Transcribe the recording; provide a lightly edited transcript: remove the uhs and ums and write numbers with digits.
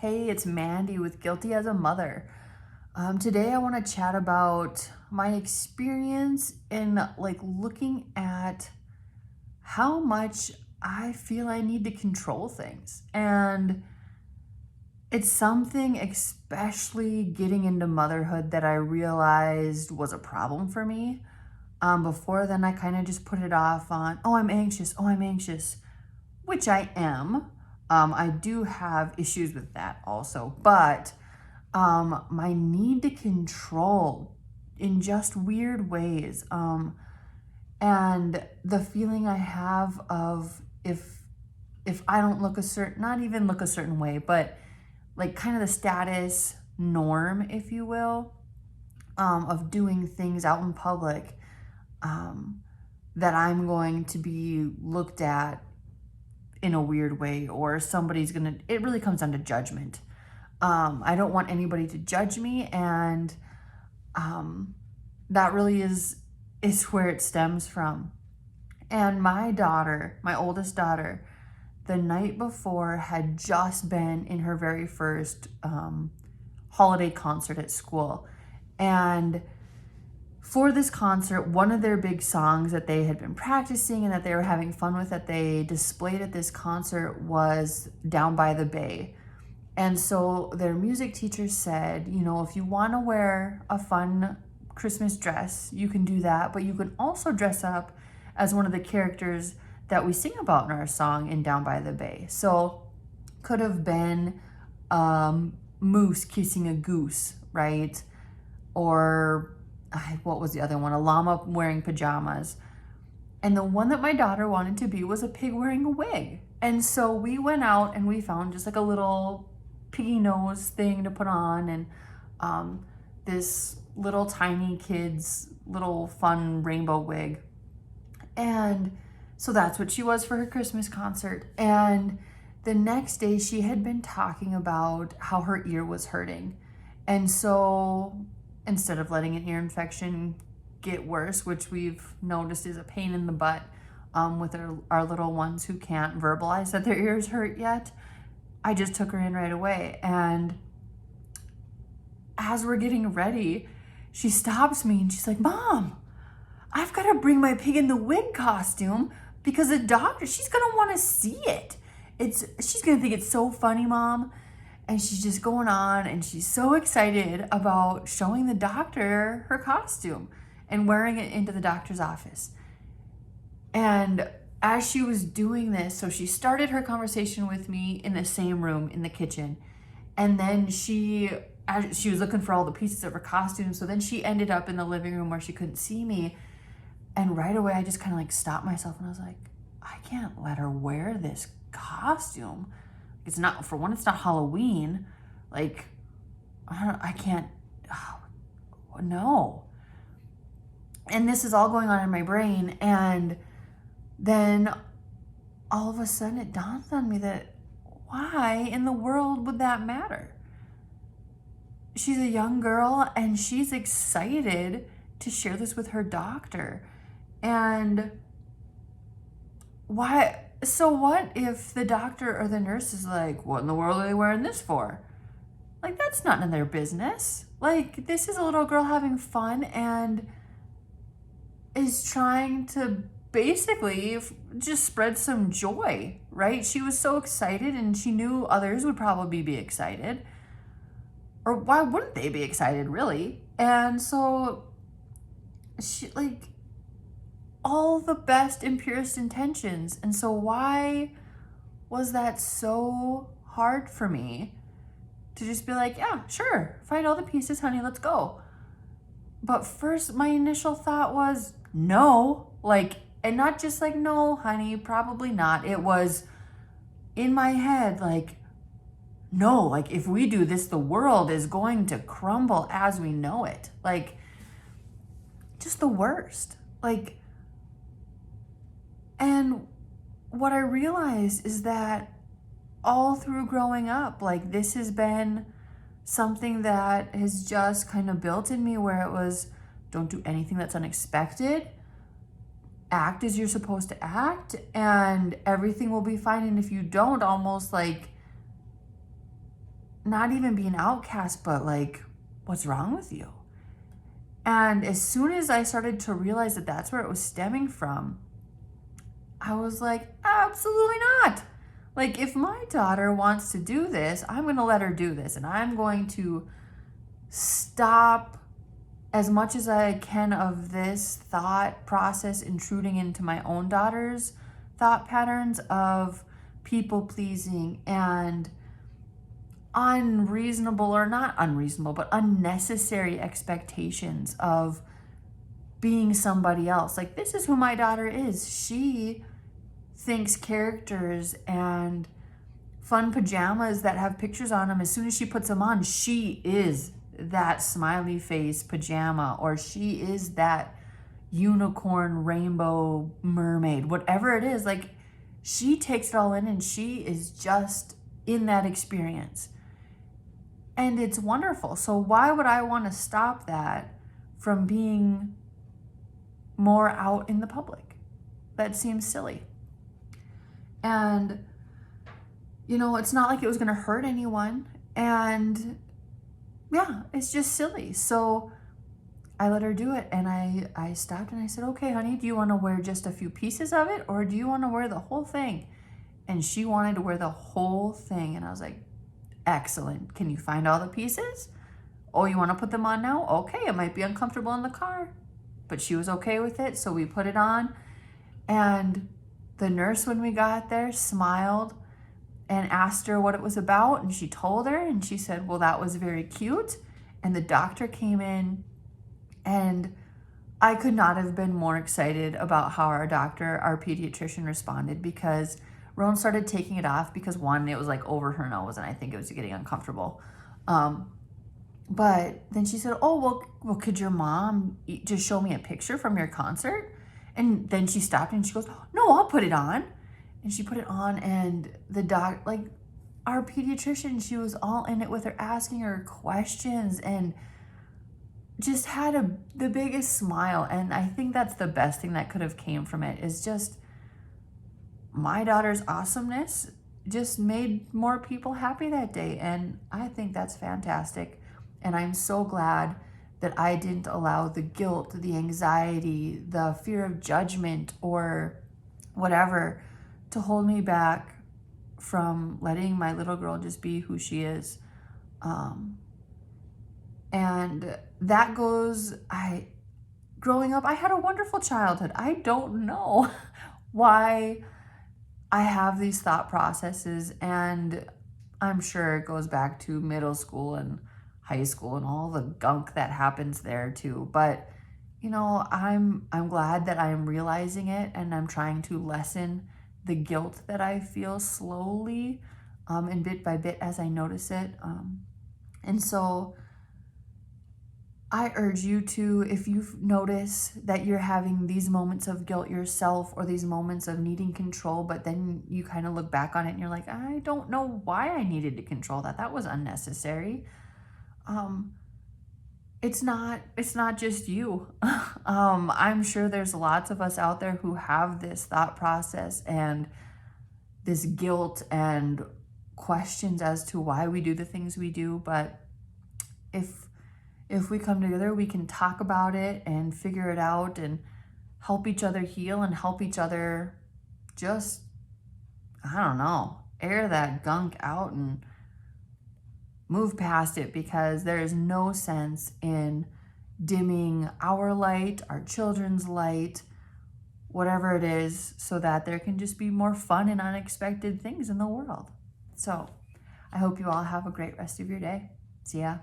Hey, it's Mandy with Guilty as a Mother. Today I want to chat about my experience in looking at how much I feel I need to control things. And it's something, especially getting into motherhood, that I realized was a problem for me. Before then, I kind of just put it off on, oh, I'm anxious, which I am. I do have issues with that also, but my need to control in just weird ways, and the feeling I have of if I don't look a certain, not even look a certain way, but like kind of the status norm, if you will, of doing things out in public, um, that I'm going to be looked at in a weird way, or somebody's gonna, it really comes down to judgment. I don't want anybody to judge me, and um, that really is where it stems from. And my daughter, my oldest daughter, the night before had just been in her very first holiday concert at school. And for this concert, one of their big songs that they had been practicing and that they were having fun with, that they displayed at this concert, was Down by the Bay. And so their music teacher said, you know, if you want to wear a fun Christmas dress, you can do that, but you can also dress up as one of the characters that we sing about in our song in Down by the Bay. So could have been moose kissing a goose, right? Or what was the other one? A llama wearing pajamas. And the one that my daughter wanted to be was a pig wearing a wig. And so we went out and we found just like a little piggy nose thing to put on, and this little tiny kid's little fun rainbow wig. And so that's what she was for her Christmas concert. And the next day she had been talking about how her ear was hurting. And so instead of letting an ear infection get worse, which we've noticed is a pain in the butt with our little ones who can't verbalize that their ears hurt yet, I just took her in right away. And as we're getting ready, she stops me and she's like, Mom, I've got to bring my pig in the wig costume because the doctor, she's going to want to see it. She's going to think it's so funny, Mom. And she's just going on, and she's so excited about showing the doctor her costume and wearing it into the doctor's office. And as she was doing this, so she started her conversation with me in the same room in the kitchen. And then as she was looking for all the pieces of her costume, so then she ended up in the living room where she couldn't see me. And right away, I just kind of like stopped myself and I was like, I can't let her wear this costume. It's not, for one, it's not Halloween. Like, I can't, oh, no. And this is all going on in my brain. And then all of a sudden it dawns on me that why in the world would that matter? She's a young girl and she's excited to share this with her doctor. And why? So what if the doctor or the nurse is like, what in the world are they wearing this for? Like, that's not none of their business. Like, this is a little girl having fun and is trying to basically just spread some joy, right? She was so excited and she knew others would probably be excited. Or why wouldn't they be excited, really? And so she, like, all the best and purest intentions. And so why was that so hard for me to just be like, yeah, sure, find all the pieces, honey, let's go. But first, my initial thought was no, like, and not just like, no, honey, probably not. It was in my head, like, no, like, if we do this, the world is going to crumble as we know it. Like, just the worst. Like, and what I realized is that all through growing up, like, this has been something that has just kind of built in me, where it was, don't do anything that's unexpected, act as you're supposed to act, and everything will be fine. And if you don't, almost like not even be an outcast, but like, what's wrong with you? And as soon as I started to realize that that's where it was stemming from, I was like, absolutely not. Like, if my daughter wants to do this, I'm going to let her do this. And I'm going to stop as much as I can of this thought process intruding into my own daughter's thought patterns of people pleasing and unreasonable, or not unreasonable, but unnecessary expectations of being somebody else. Like, this is who my daughter is. She thinks characters and fun pajamas that have pictures on them, as soon as she puts them on, she is that smiley face pajama, or she is that unicorn rainbow mermaid, whatever it is. Like, she takes it all in and she is just in that experience. And it's wonderful. So why would I want to stop that from being more out in the public? That seems silly. And, you know, it's not like it was going to hurt anyone. And yeah, it's just silly. So I let her do it. And I stopped and I said, okay, honey, do you want to wear just a few pieces of it, or do you want to wear the whole thing? And she wanted to wear the whole thing. And I was like, excellent. Can you find all the pieces? Oh, you want to put them on now? Okay, it might be uncomfortable in the car. But she was okay with it. So we put it on. And the nurse, when we got there, smiled and asked her what it was about. And she told her, and she said, well, that was very cute. And the doctor came in, and I could not have been more excited about how our pediatrician responded, because Roan started taking it off because, one, it was like over her nose and I think it was getting uncomfortable. But then she said, oh, well, could your mom just show me a picture from your concert? And then she stopped and she goes, no, I'll put it on. And she put it on, and our pediatrician, she was all in it with her, asking her questions, and just had the biggest smile. And I think that's the best thing that could have came from it, is just my daughter's awesomeness just made more people happy that day. And I think that's fantastic. And I'm so glad that I didn't allow the guilt, the anxiety, the fear of judgment, or whatever to hold me back from letting my little girl just be who she is. And that goes, growing up, I had a wonderful childhood. I don't know why I have these thought processes, and I'm sure it goes back to middle school and high school and all the gunk that happens there too. But, you know, I'm glad that I'm realizing it, and I'm trying to lessen the guilt that I feel slowly, and bit by bit as I notice it. And so I urge you to, if you notice that you're having these moments of guilt yourself, or these moments of needing control, but then you kind of look back on it and you're like, I don't know why I needed to control that. That was unnecessary. It's not just you. I'm sure there's lots of us out there who have this thought process and this guilt and questions as to why we do the things we do. But if we come together, we can talk about it and figure it out and help each other heal and help each other just, I don't know, air that gunk out and move past it, because there is no sense in dimming our light, our children's light, whatever it is, so that there can just be more fun and unexpected things in the world. So I hope you all have a great rest of your day. See ya.